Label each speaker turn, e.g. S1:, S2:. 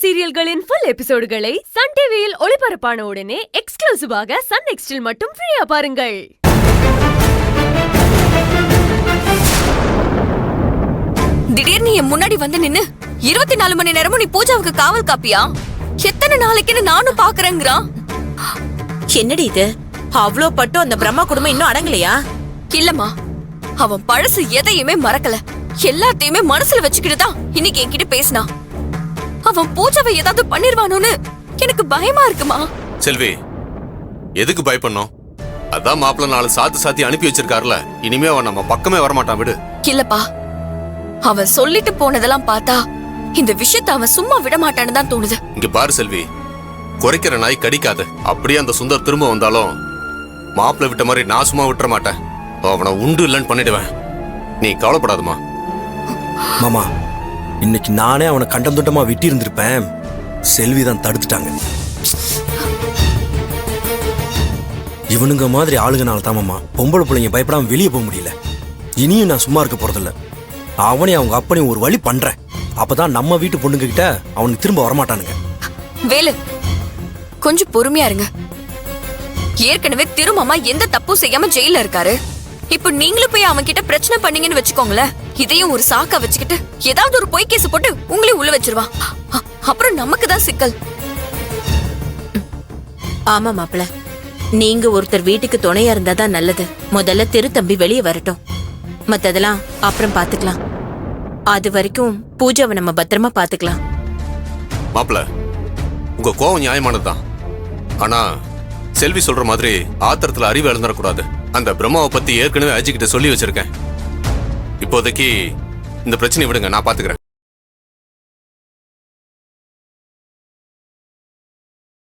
S1: சீரியல்களின் full எபிசோடுகளை Sun டிவியில் ஒளிபரப்பான உடனே எக்ஸ்க்ளூசிவாக சன் நெக்ஸ்டில் மட்டும் ஃப்ரீயா பாருங்கள்.
S2: திடீர்னு என் முன்னாடி வந்து நின்னு 24 மணி நேரமும் நீ பூஜாவுக்கு காவல் காப்பியா? எத்தனை நாளைக்குன்னு நானும் பாக்குறேங்கிறான்.
S3: என்னடி இது? அவ்ளோ பட்டும் அந்த பிரம்மா குடும்பம் இன்னும் அடங்கலையா?
S2: இல்லம்மா, அவன் பழசு எதையுமே மறக்கல. எல்லாத்தையுமே மனசுல வச்சுக்கிட்டு தான் இன்னைக்கு என்கிட்ட பேசினா. அவன் பூஜாவை ஏதாவது பண்ணிருவானோன்னு எனக்கு பயமா இருக்குமா.
S4: செல்வி, எதுக்கு பயப்படணும்? அதான் மாப்பிள்ள நாலு சாத்தி அனுப்பி வச்சிருக்காருல, இனிமே அவன் நம்ம பக்கமே வரமாட்டான். விடு.
S2: இல்லப்பா, அவன் சொல்லிட்டு போனதெல்லாம் பார்த்தா இந்த விஷயத்தை அவன் சும்மா விட மாட்டான்னு தான் தோணுது.
S4: இங்க பாரு செல்வி, குறைக்கிற நாய் கடிக்காது. அப்படியே அந்த சுந்தர் திரும்ப வந்தாலும் மாப்பிள்ள விட்ட மாதிரி நான் சும்மா விட்டுற மாட்டேன். அவனை உண்டு இல்லைன்னு பண்ணிடுவேன். நீ கவலைப்படாதமா.
S5: மாமா, இன்னைக்கு நானே அவனை கண்டம் தொட்டமா விட்டி இருந்திருப்பேன். செல்விதான் தடுத்துட்டாங்க. இவனுங்க மாதிரி ஆளுங்கனால தான் மாமா பொம்பளை பிள்ளைங்க பயப்படாம வெளியே போக முடியல. இனியும் நான் சும்மா இருக்க போறதில்ல. அவனே அவங்க அப்பனையும் ஒரு வழி பண்றேன். அப்பதான் நம்ம வீட்டு பொண்ணுங்க கிட்ட அவனுக்கு திரும்ப வரமாட்டானுங்க.
S2: வேலு, கொஞ்சம் பொறுமையா இருங்க. ஏற்கனவே திருமாமா எந்த தப்பும் செய்யாம ஜெயில இருக்காரு. இப்ப நீங்களும் போய் அவன் கிட்ட பிரச்சனை பண்ணீங்கன்னு வச்சுக்கோங்களேன், இதையும் ஒரு சாக்கா வச்சுக்கிட்டு ஏதாவது ஒரு பொய் கேஸ் போட்டு உங்களையும் உள்ள வச்சிருவான். அப்புறம் நமக்கு தான் சிக்கல்.
S3: ஆமா மாப்பிள்ள, நீங்க ஒருத்தர் வீட்டுக்கு துணையா இருந்தாதான் நல்லது. முதல்ல திருத்தம்பி வெளியே வரட்டும், மத்ததெல்லாம் அப்புறம் பாத்துக்கலாம். அது வரைக்கும் பூஜாவை நம்ம பத்திரமா பாத்துக்கலாம்.
S4: மாப்பிள்ள, உங்க கோவம் நியாயமானதுதான். ஆனா செல்வி சொல்ற மாதிரி ஆத்திரத்துல அறிவு இழந்துடக்கூடாது. அந்த பிரம்மாவை பத்தி ஏற்கனவே அஜிக்கிட்ட சொல்லி வச்சிருக்கேன். இப்போதைக்கு இந்த பிரச்சனை விடுங்க, நான் பாத்துக்கிறேன்.